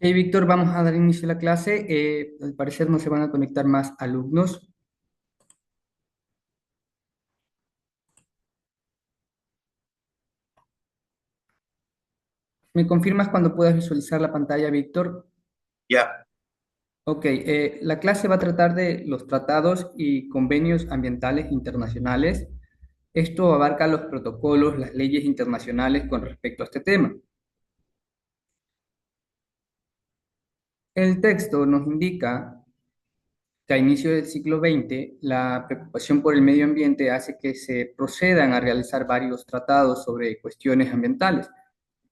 Hey, Víctor, vamos a dar inicio a la clase. Al parecer no se van a conectar más alumnos. ¿Me confirmas cuando puedas visualizar la pantalla, Víctor? Ya, Ok, la clase va a tratar de los tratados y convenios ambientales internacionales. Esto abarca los protocolos, las leyes internacionales con respecto a este tema. El texto nos indica que a inicio del siglo XX, la preocupación por el medio ambiente hace que se procedan a realizar varios tratados sobre cuestiones ambientales.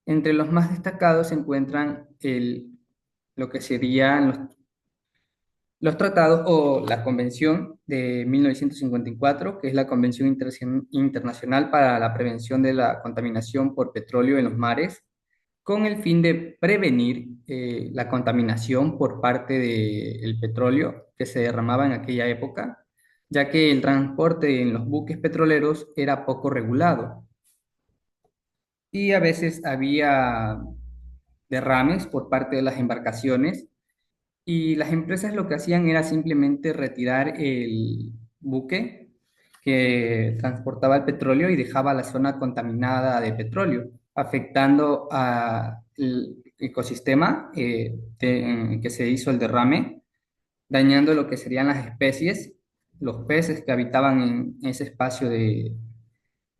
Entre los más destacados se encuentran lo que serían los tratados o la Convención de 1954, que es la Convención Internacional para la Prevención de la Contaminación por Petróleo en los Mares, con el fin de prevenir la contaminación por parte del petróleo que se derramaba en aquella época, ya que el transporte en los buques petroleros era poco regulado y a veces había derrames por parte de las embarcaciones y las empresas lo que hacían era simplemente retirar el buque que transportaba el petróleo y dejaba la zona contaminada de petróleo, afectando al ecosistema en el que se hizo el derrame, dañando lo que serían las especies, los peces que habitaban en ese espacio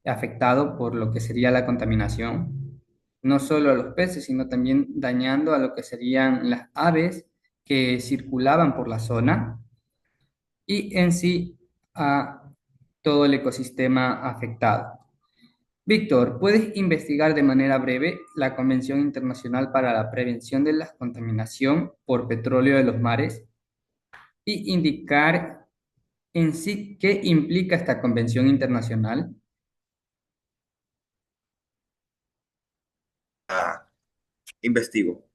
afectado por lo que sería la contaminación, no solo a los peces, sino también dañando a lo que serían las aves que circulaban por la zona y en sí a todo el ecosistema afectado. Víctor, ¿puedes investigar de manera breve la Convención Internacional para la Prevención de la Contaminación por Petróleo de los Mares y indicar en sí qué implica esta Convención Internacional? investigo.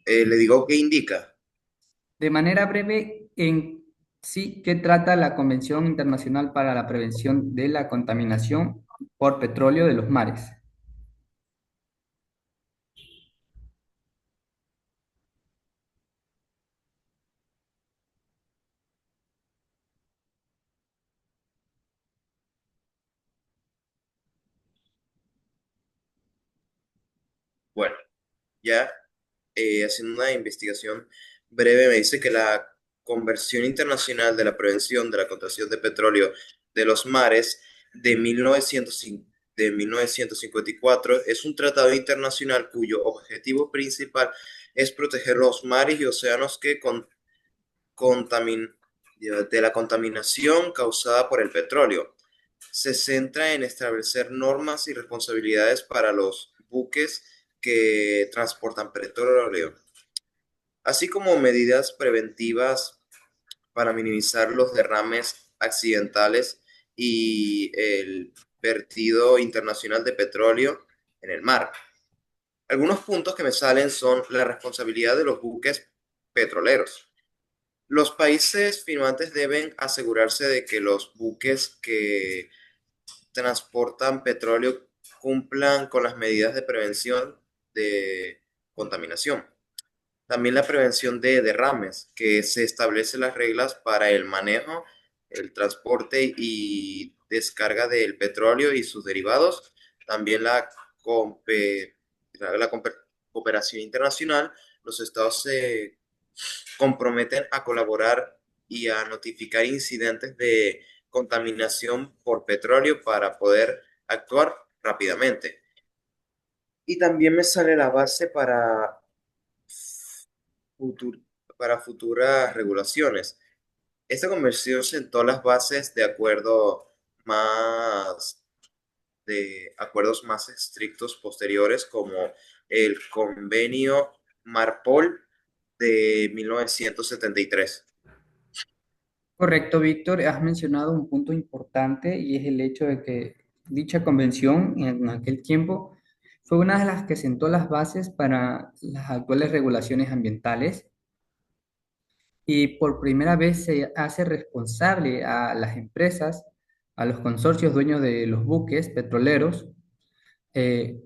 Le digo qué indica. De manera breve, en sí, ¿qué trata la Convención Internacional para la Prevención de la Contaminación por Petróleo de los Mares? Bueno, ya haciendo una investigación breve, me dice que la Convención Internacional de la Prevención de la Contratación de Petróleo de los Mares de 1954 es un tratado internacional cuyo objetivo principal es proteger los mares y océanos contamin- de la contaminación causada por el petróleo. Se centra en establecer normas y responsabilidades para los buques que transportan petróleo, así como medidas preventivas para minimizar los derrames accidentales y el vertido internacional de petróleo en el mar. Algunos puntos que me salen son la responsabilidad de los buques petroleros. Los países firmantes deben asegurarse de que los buques que transportan petróleo cumplan con las medidas de prevención de contaminación. También la prevención de derrames, que se establecen las reglas para el manejo, el transporte y descarga del petróleo y sus derivados. También la cooperación internacional. Los estados se comprometen a colaborar y a notificar incidentes de contaminación por petróleo para poder actuar rápidamente. Y también me sale la base futur- para futuras regulaciones. Esta convención sentó las bases más de acuerdos más estrictos posteriores como el Convenio Marpol de 1973. Correcto, Víctor, has mencionado un punto importante y es el hecho de que dicha convención en aquel tiempo fue una de las que sentó las bases para las actuales regulaciones ambientales y por primera vez se hace responsable a las empresas a los consorcios dueños de los buques petroleros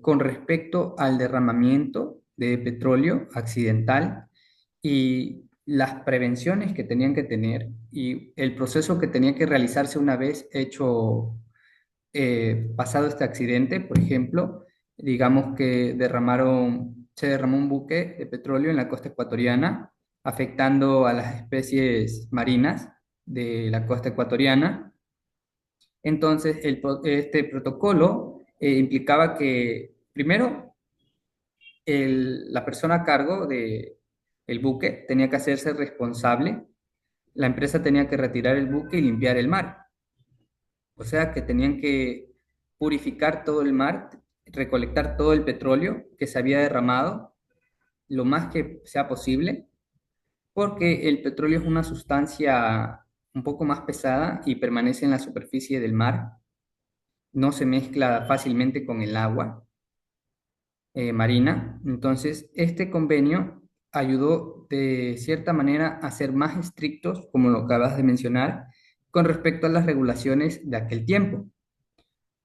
con respecto al derramamiento de petróleo accidental y las prevenciones que tenían que tener y el proceso que tenía que realizarse una vez hecho, pasado este accidente. Por ejemplo, digamos que se derramó un buque de petróleo en la costa ecuatoriana, afectando a las especies marinas de la costa ecuatoriana. Entonces, este protocolo implicaba que, primero, la persona a cargo del buque tenía que hacerse responsable, la empresa tenía que retirar el buque y limpiar el mar. O sea que tenían que purificar todo el mar, recolectar todo el petróleo que se había derramado lo más que sea posible, porque el petróleo es una sustancia un poco más pesada y permanece en la superficie del mar, no se mezcla fácilmente con el agua marina. Entonces, este convenio ayudó de cierta manera a ser más estrictos, como lo acabas de mencionar, con respecto a las regulaciones de aquel tiempo.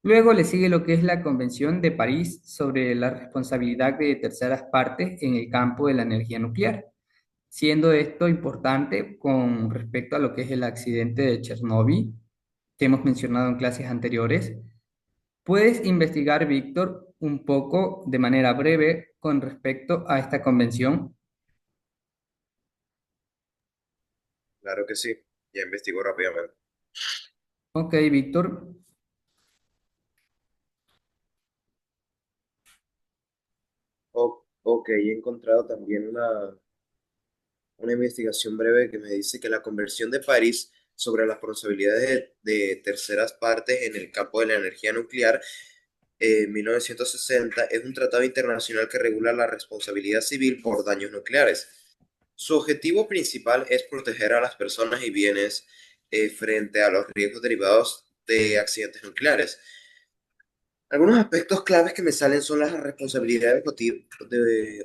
Luego le sigue lo que es la Convención de París sobre la responsabilidad de terceras partes en el campo de la energía nuclear, siendo esto importante con respecto a lo que es el accidente de Chernóbil que hemos mencionado en clases anteriores. ¿Puedes investigar, Víctor, un poco de manera breve con respecto a esta convención? Claro que sí, ya investigo rápidamente. Ok, Víctor. Ok, he encontrado también una investigación breve que me dice que la Convención de París sobre las responsabilidades de terceras partes en el campo de la energía nuclear 1960 es un tratado internacional que regula la responsabilidad civil por daños nucleares. Su objetivo principal es proteger a las personas y bienes frente a los riesgos derivados de accidentes nucleares. Algunos aspectos claves que me salen son las responsabilidades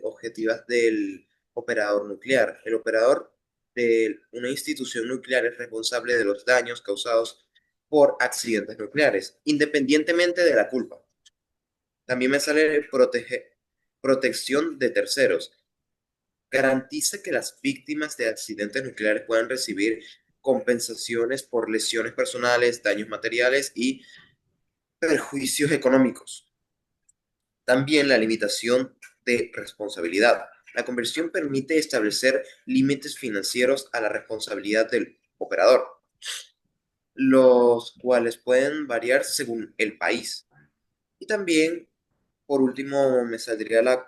objetivas del operador nuclear. El operador de una institución nuclear es responsable de los daños causados por accidentes nucleares, independientemente de la culpa. También me sale protección de terceros. Garantiza que las víctimas de accidentes nucleares puedan recibir compensaciones por lesiones personales, daños materiales y perjuicios económicos. También la limitación de responsabilidad. La conversión permite establecer límites financieros a la responsabilidad del operador, los cuales pueden variar según el país. Y también, por último, me saldría la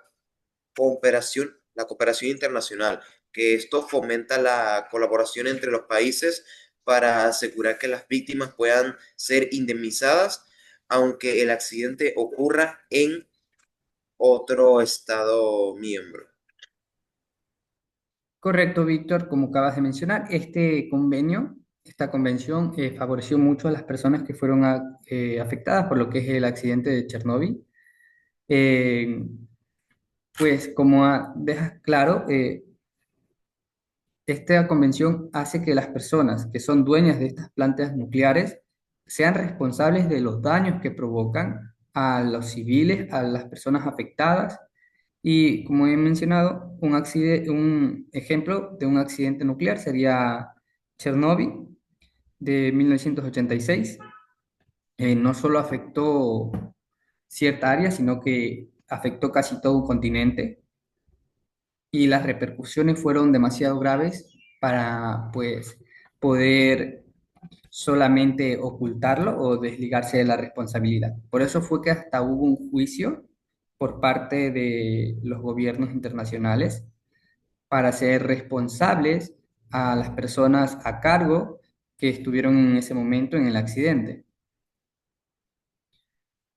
cooperación internacional, que esto fomenta la colaboración entre los países para asegurar que las víctimas puedan ser indemnizadas, aunque el accidente ocurra en otro estado miembro. Correcto, Víctor, como acabas de mencionar, este convenio, esta convención favoreció mucho a las personas que fueron afectadas por lo que es el accidente de Chernóbil. Eh, pues como dejas claro, esta convención hace que las personas que son dueñas de estas plantas nucleares sean responsables de los daños que provocan a los civiles, a las personas afectadas. Y como he mencionado, un ejemplo de un accidente nuclear sería Chernóbil de 1986. No solo afectó cierta área, sino que afectó casi todo un continente y las repercusiones fueron demasiado graves para pues poder solamente ocultarlo o desligarse de la responsabilidad. Por eso fue que hasta hubo un juicio por parte de los gobiernos internacionales para ser responsables a las personas a cargo que estuvieron en ese momento en el accidente.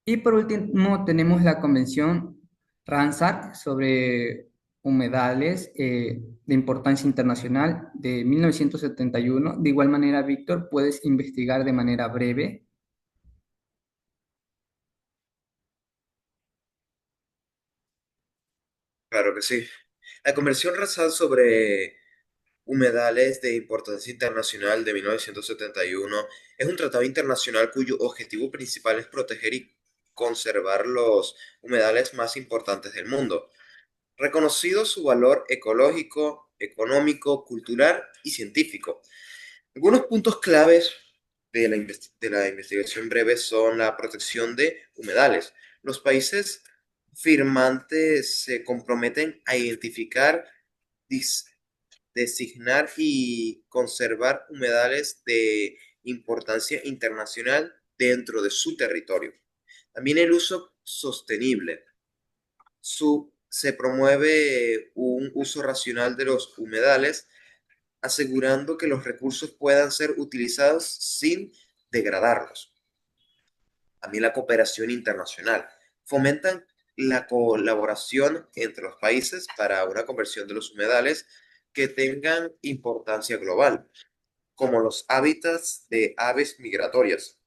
Y por último tenemos la Convención Ramsar sobre humedales de importancia internacional de 1971. De igual manera, Víctor, puedes investigar de manera breve. Claro que sí. La Convención Rasal sobre Humedales de Importancia Internacional de 1971 es un tratado internacional cuyo objetivo principal es proteger y conservar los humedales más importantes del mundo, reconocido su valor ecológico, económico, cultural y científico. Algunos puntos claves de la investigación breve son la protección de humedales. Los países firmantes se comprometen a identificar, dis- designar y conservar humedales de importancia internacional dentro de su territorio. También el uso sostenible. Se promueve un uso racional de los humedales, asegurando que los recursos puedan ser utilizados sin degradarlos. También la cooperación internacional. Fomentan la colaboración entre los países para una conversión de los humedales que tengan importancia global, como los hábitats de aves migratorias.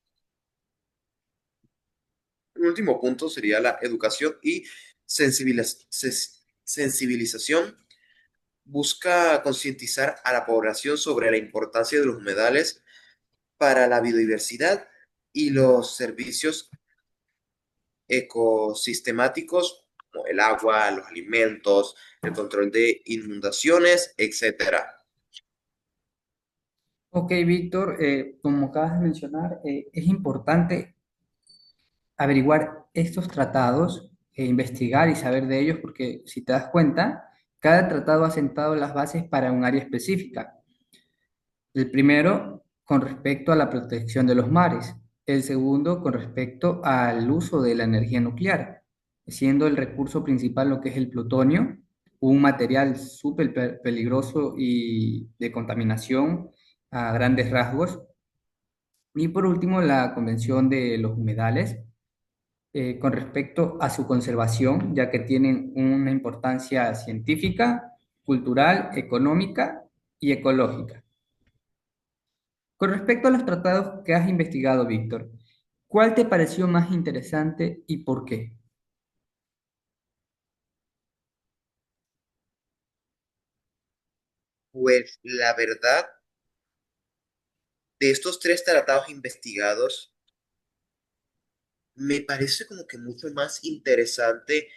El último punto sería la educación y sensibilización. Busca concientizar a la población sobre la importancia de los humedales para la biodiversidad y los servicios ecosistemáticos como el agua, los alimentos, el control de inundaciones, etcétera. Ok, Víctor, como acabas de mencionar, es importante averiguar estos tratados, investigar y saber de ellos, porque si te das cuenta, cada tratado ha sentado las bases para un área específica. El primero con respecto a la protección de los mares, el segundo con respecto al uso de la energía nuclear, siendo el recurso principal lo que es el plutonio, un material súper peligroso y de contaminación a grandes rasgos. Y por último, la Convención de los Humedales, con respecto a su conservación, ya que tienen una importancia científica, cultural, económica y ecológica. Con respecto a los tratados que has investigado, Víctor, ¿cuál te pareció más interesante y por qué? Pues la verdad, de estos tres tratados investigados, me parece como que mucho más interesante,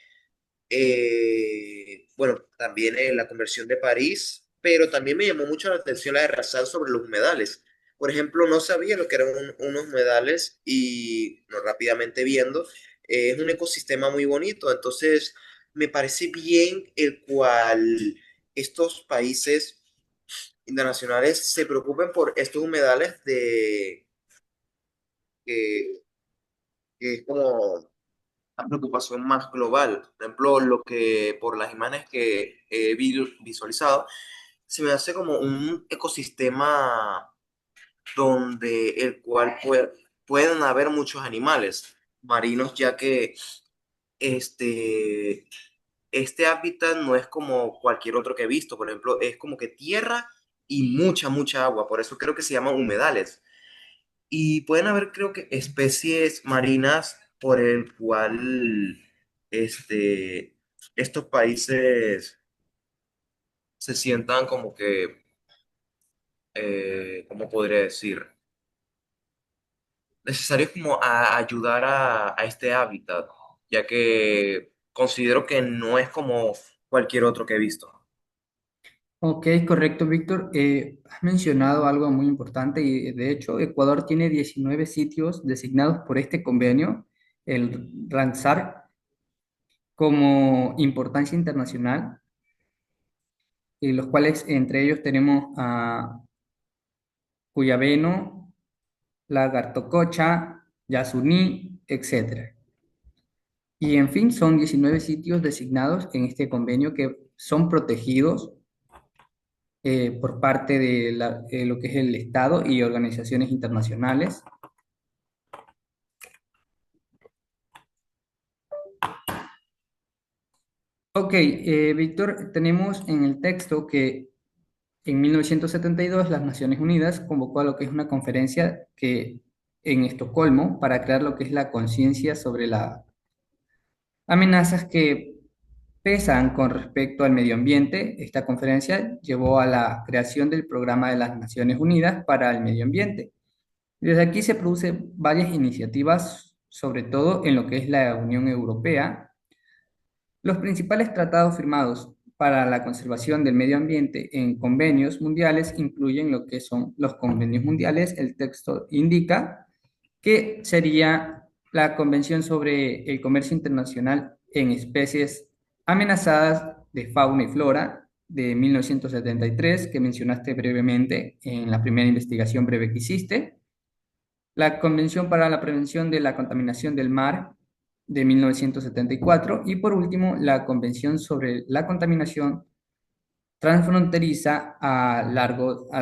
bueno, también la conversión de París, pero también me llamó mucho la atención la de Razal sobre los humedales. Por ejemplo, no sabía lo que eran unos humedales y no, rápidamente viendo, es un ecosistema muy bonito, entonces me parece bien el cual estos países internacionales se preocupen por estos humedales que, que es como la preocupación más global. Por ejemplo, lo que por las imágenes que he visualizado, se me hace como un ecosistema donde el cual pueden haber muchos animales marinos, ya que este, este hábitat no es como cualquier otro que he visto. Por ejemplo, es como que tierra y mucha agua. Por eso creo que se llaman humedales. Y pueden haber, creo que, especies marinas por el cual este, estos países se sientan como que, ¿cómo podría decir? Necesarios como a ayudar a este hábitat, ya que considero que no es como cualquier otro que he visto. Ok, correcto, Víctor. Has mencionado algo muy importante y de hecho Ecuador tiene 19 sitios designados por este convenio, el Ramsar, como importancia internacional, y los cuales entre ellos tenemos a Cuyabeno, Lagartococha, Yasuní, etcétera. Y en fin, son 19 sitios designados en este convenio que son protegidos por parte de lo que es el Estado y organizaciones internacionales. Ok, Víctor, tenemos en el texto que en 1972 las Naciones Unidas convocó a lo que es una conferencia que en Estocolmo para crear lo que es la conciencia sobre las amenazas que pesan con respecto al medio ambiente. Esta conferencia llevó a la creación del Programa de las Naciones Unidas para el Medio Ambiente. Desde aquí se producen varias iniciativas, sobre todo en lo que es la Unión Europea. Los principales tratados firmados para la conservación del medio ambiente en convenios mundiales incluyen lo que son los convenios mundiales. El texto indica que sería la Convención sobre el Comercio Internacional en Especies Amenazadas de Fauna y Flora de 1973, que mencionaste brevemente en la primera investigación breve que hiciste. La Convención para la Prevención de la Contaminación del Mar de 1974 y por último la Convención sobre la Contaminación Transfronteriza a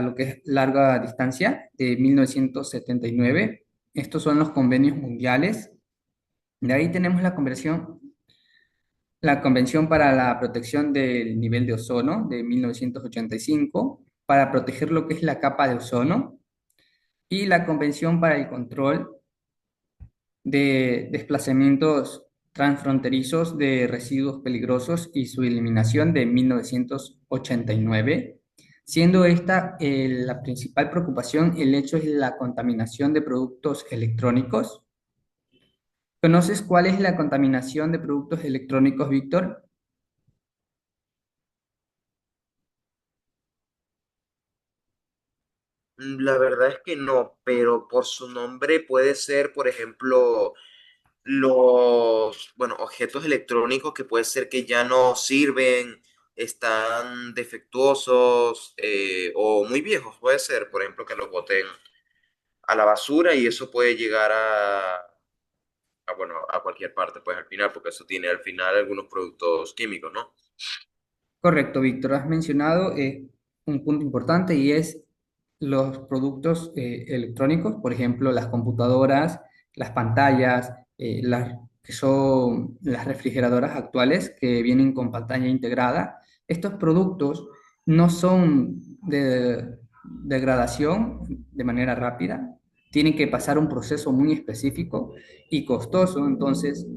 lo que es larga distancia de 1979. Estos son los convenios mundiales. De ahí tenemos la Convención para la Protección del Nivel de Ozono de 1985 para proteger lo que es la capa de ozono y la Convención para el Control de desplazamientos transfronterizos de residuos peligrosos y su eliminación de 1989, siendo esta la principal preocupación el hecho es la contaminación de productos electrónicos. ¿Conoces cuál es la contaminación de productos electrónicos, Víctor? La verdad es que no, pero por su nombre puede ser, por ejemplo, bueno, objetos electrónicos que puede ser que ya no sirven, están defectuosos o muy viejos, puede ser, por ejemplo, que los boten a la basura y eso puede llegar bueno, a cualquier parte, pues al final, porque eso tiene al final algunos productos químicos, ¿no? Correcto, Víctor. Has mencionado un punto importante y es los productos electrónicos, por ejemplo, las computadoras, las pantallas, que son las refrigeradoras actuales que vienen con pantalla integrada. Estos productos no son de degradación de manera rápida, tienen que pasar un proceso muy específico y costoso. Entonces,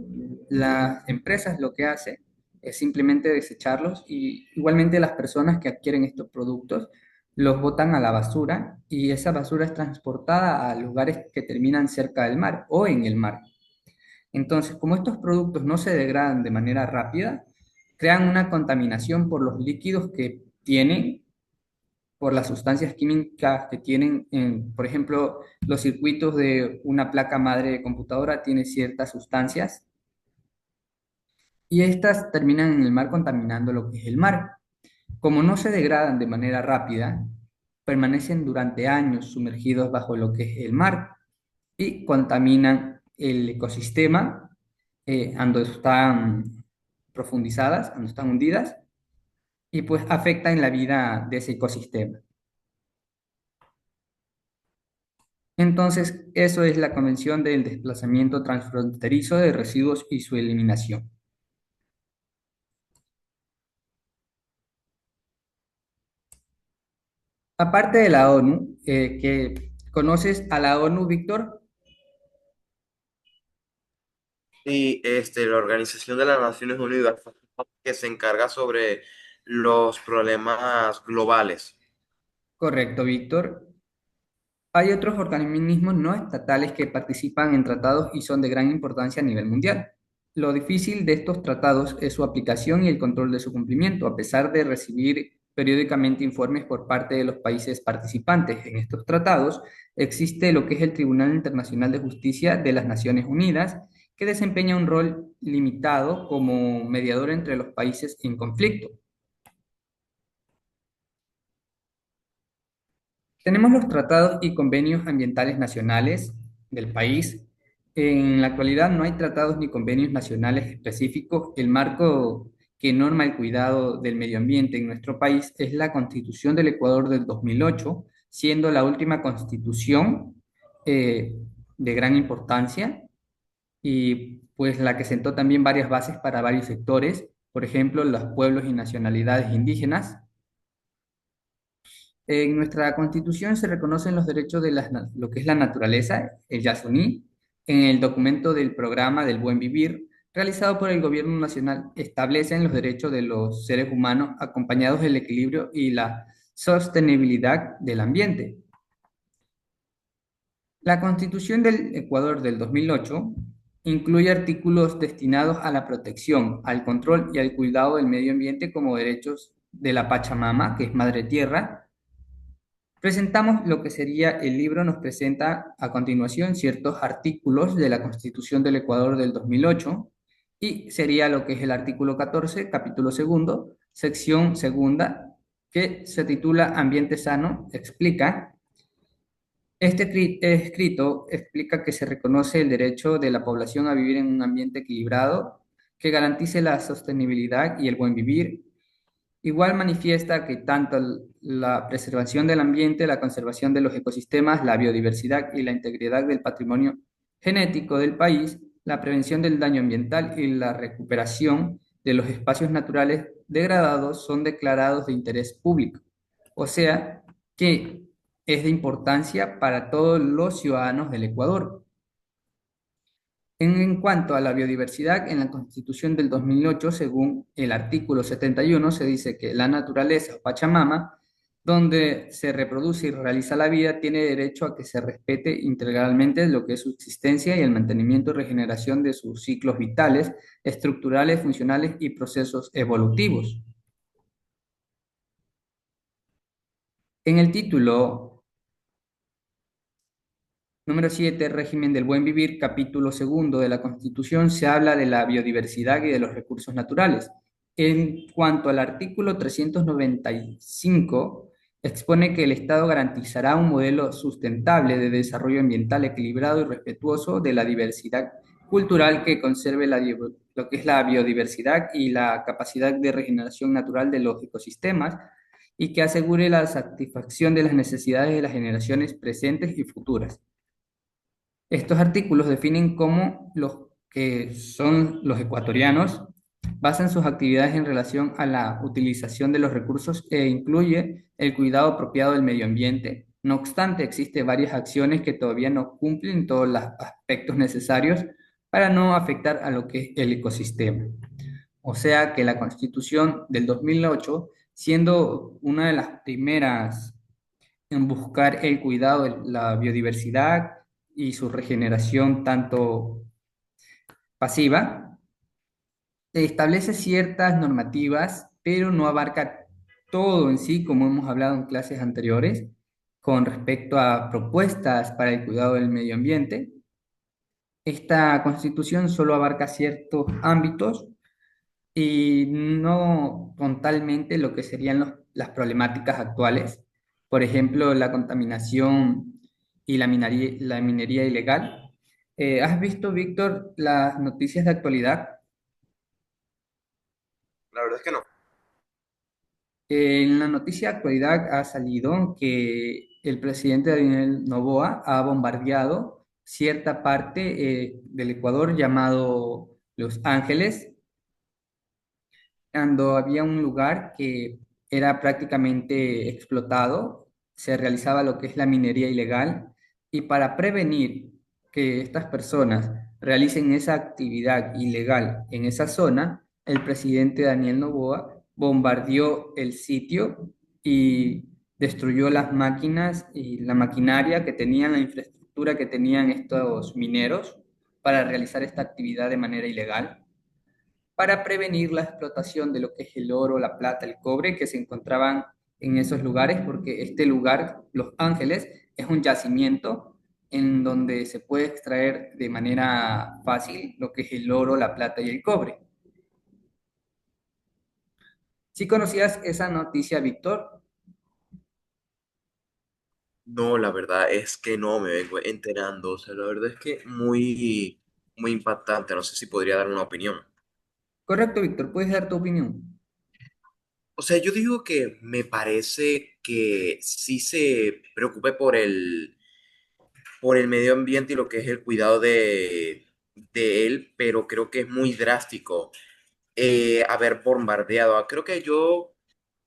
las empresas lo que hacen es simplemente desecharlos y igualmente las personas que adquieren estos productos los botan a la basura y esa basura es transportada a lugares que terminan cerca del mar o en el mar. Entonces, como estos productos no se degradan de manera rápida, crean una contaminación por los líquidos que tienen, por las sustancias químicas que tienen, por ejemplo, los circuitos de una placa madre de computadora tienen ciertas sustancias y estas terminan en el mar contaminando lo que es el mar. Como no se degradan de manera rápida, permanecen durante años sumergidos bajo lo que es el mar y contaminan el ecosistema cuando están profundizadas, cuando están hundidas, y pues afectan la vida de ese ecosistema. Entonces, eso es la Convención del Desplazamiento Transfronterizo de Residuos y su eliminación. Aparte de la ONU, que conoces a la ONU, Víctor. Y la Organización de las Naciones Unidas, que se encarga sobre los problemas globales. Correcto, Víctor. Hay otros organismos no estatales que participan en tratados y son de gran importancia a nivel mundial. Lo difícil de estos tratados es su aplicación y el control de su cumplimiento, a pesar de recibir periódicamente informes por parte de los países participantes en estos tratados. Existe lo que es el Tribunal Internacional de Justicia de las Naciones Unidas, que desempeña un rol limitado como mediador entre los países en conflicto. Tenemos los tratados y convenios ambientales nacionales del país. En la actualidad no hay tratados ni convenios nacionales específicos. El marco que norma el cuidado del medio ambiente en nuestro país es la Constitución del Ecuador del 2008, siendo la última constitución eh, de gran importancia y pues la que sentó también varias bases para varios sectores, por ejemplo, los pueblos y nacionalidades indígenas. En nuestra Constitución se reconocen los derechos de lo que es la naturaleza, el Yasuní, en el documento del programa del buen vivir, realizado por el Gobierno Nacional, establecen los derechos de los seres humanos acompañados del equilibrio y la sostenibilidad del ambiente. La Constitución del Ecuador del 2008 incluye artículos destinados a la protección, al control y al cuidado del medio ambiente como derechos de la Pachamama, que es Madre Tierra. Presentamos lo que sería el libro, nos presenta a continuación ciertos artículos de la Constitución del Ecuador del 2008 y sería lo que es el artículo 14, capítulo segundo, sección segunda, que se titula Ambiente Sano, explica. Escrito explica que se reconoce el derecho de la población a vivir en un ambiente equilibrado que garantice la sostenibilidad y el buen vivir. Igual manifiesta que tanto la preservación del ambiente, la conservación de los ecosistemas, la biodiversidad y la integridad del patrimonio genético del país, la prevención del daño ambiental y la recuperación de los espacios naturales degradados son declarados de interés público. O sea, que es de importancia para todos los ciudadanos del Ecuador. En cuanto a la biodiversidad, en la Constitución del 2008, según el artículo 71, se dice que la naturaleza, o Pachamama, donde se reproduce y realiza la vida, tiene derecho a que se respete integralmente lo que es su existencia y el mantenimiento y regeneración de sus ciclos vitales, estructurales, funcionales y procesos evolutivos. En el título Número 7, régimen del buen vivir, capítulo segundo de la Constitución, se habla de la biodiversidad y de los recursos naturales. En cuanto al artículo 395, expone que el Estado garantizará un modelo sustentable de desarrollo ambiental equilibrado y respetuoso de la diversidad cultural que conserve lo que es la biodiversidad y la capacidad de regeneración natural de los ecosistemas y que asegure la satisfacción de las necesidades de las generaciones presentes y futuras. Estos artículos definen cómo los que son los ecuatorianos basan sus actividades en relación a la utilización de los recursos e incluye el cuidado apropiado del medio ambiente. No obstante, existen varias acciones que todavía no cumplen todos los aspectos necesarios para no afectar a lo que es el ecosistema. O sea que la Constitución del 2008, siendo una de las primeras en buscar el cuidado de la biodiversidad y su regeneración tanto pasiva, establece ciertas normativas, pero no abarca todo en sí, como hemos hablado en clases anteriores, con respecto a propuestas para el cuidado del medio ambiente. Esta constitución solo abarca ciertos ámbitos y no totalmente lo que serían las problemáticas actuales, por ejemplo, la contaminación y la minería ilegal. ¿Has visto, Víctor, las noticias de actualidad? La verdad es que no. En la noticia de actualidad ha salido que el presidente Daniel Noboa ha bombardeado cierta parte del Ecuador llamado Los Ángeles, cuando había un lugar que era prácticamente explotado, se realizaba lo que es la minería ilegal, y para prevenir que estas personas realicen esa actividad ilegal en esa zona, el presidente Daniel Noboa bombardeó el sitio y destruyó las máquinas y la maquinaria que tenían, la infraestructura que tenían estos mineros para realizar esta actividad de manera ilegal para prevenir la explotación de lo que es el oro, la plata, el cobre que se encontraban en esos lugares, porque este lugar, Los Ángeles, es un yacimiento en donde se puede extraer de manera fácil lo que es el oro, la plata y el cobre. ¿Sí conocías esa noticia, Víctor? No, la verdad es que no me vengo enterando. O sea, la verdad es que muy, muy impactante. No sé si podría dar una opinión. Correcto, Víctor, puedes dar tu opinión. O sea, yo digo que me parece que sí se preocupe por el medio ambiente y lo que es el cuidado de él, pero creo que es muy drástico haber bombardeado. Creo que yo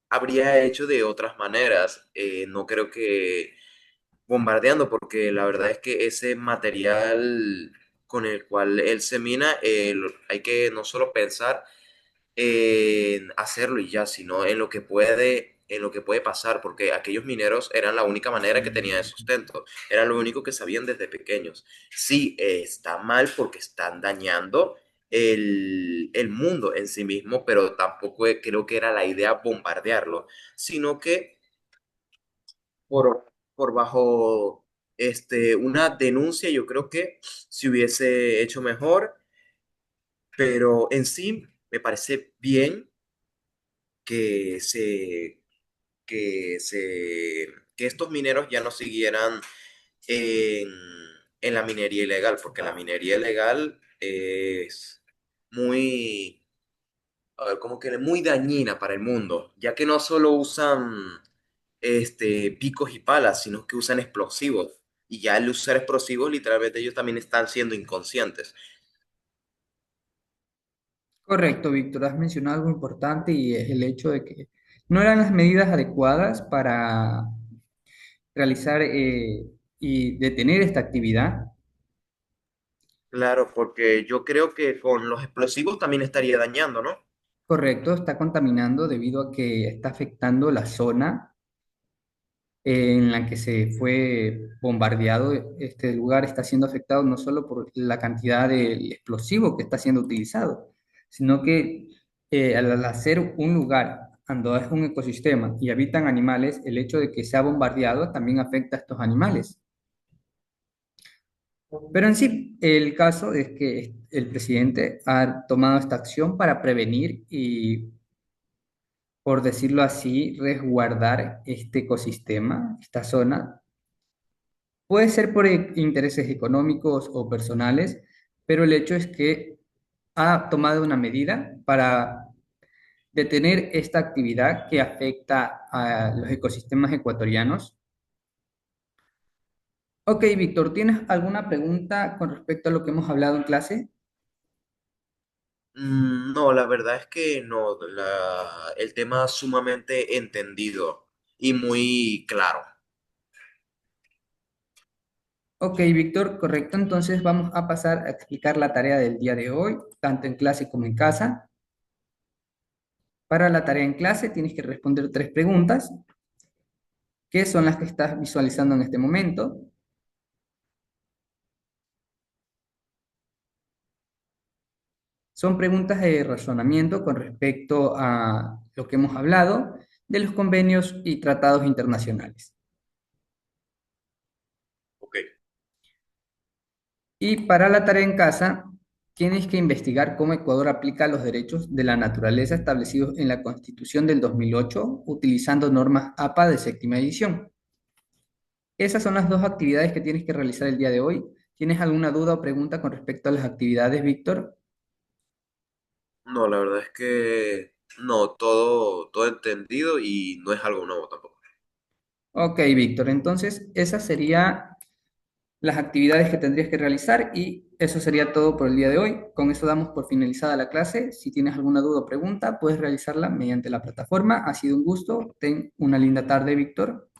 habría hecho de otras maneras. No creo que bombardeando, porque la verdad es que ese material con el cual él se mina, hay que no solo pensar en hacerlo y ya, sino en lo que puede pasar, porque aquellos mineros eran la única manera que tenían de sustento, era lo único que sabían desde pequeños. Sí, está mal porque están dañando el mundo en sí mismo, pero tampoco creo que era la idea bombardearlo, sino que por bajo una denuncia, yo creo que se hubiese hecho mejor, pero en sí me parece bien que se, que se, que estos mineros ya no siguieran en, en la minería ilegal, porque la minería ilegal es muy, a ver, como que muy dañina para el mundo, ya que no solo usan picos y palas, sino que usan explosivos. Y ya al usar explosivos, literalmente ellos también están siendo inconscientes. Correcto, Víctor, has mencionado algo importante y es el hecho de que no eran las medidas adecuadas para realizar y detener esta actividad. Claro, porque yo creo que con los explosivos también estaría dañando, ¿no? Correcto, está contaminando debido a que está afectando la zona en la que se fue bombardeado. Este lugar está siendo afectado no solo por la cantidad de explosivo que está siendo utilizado, sino que al hacer un lugar donde es un ecosistema y habitan animales, el hecho de que sea bombardeado también afecta a estos animales. Pero en sí, el caso es que el presidente ha tomado esta acción para prevenir y, por decirlo así, resguardar este ecosistema, esta zona. Puede ser por intereses económicos o personales, pero el hecho es que ha tomado una medida para detener esta actividad que afecta a los ecosistemas ecuatorianos. Ok, Víctor, ¿tienes alguna pregunta con respecto a lo que hemos hablado en clase? No, la verdad es que no, el tema es sumamente entendido y muy claro. Ok, Víctor, correcto. Entonces vamos a pasar a explicar la tarea del día de hoy, tanto en clase como en casa. Para la tarea en clase tienes que responder tres preguntas, que son las que estás visualizando en este momento. Son preguntas de razonamiento con respecto a lo que hemos hablado de los convenios y tratados internacionales. Ok, Y para la tarea en casa, tienes que investigar cómo Ecuador aplica los derechos de la naturaleza establecidos en la Constitución del 2008, utilizando normas APA de séptima edición. Esas son las dos actividades que tienes que realizar el día de hoy. ¿Tienes alguna duda o pregunta con respecto a las actividades, Víctor? no, la verdad es que no, todo entendido y no es algo nuevo tampoco. Ok, Víctor, entonces esas serían las actividades que tendrías que realizar y eso sería todo por el día de hoy. Con eso damos por finalizada la clase. Si tienes alguna duda o pregunta, puedes realizarla mediante la plataforma. Ha sido un gusto. Ten una linda tarde, Víctor.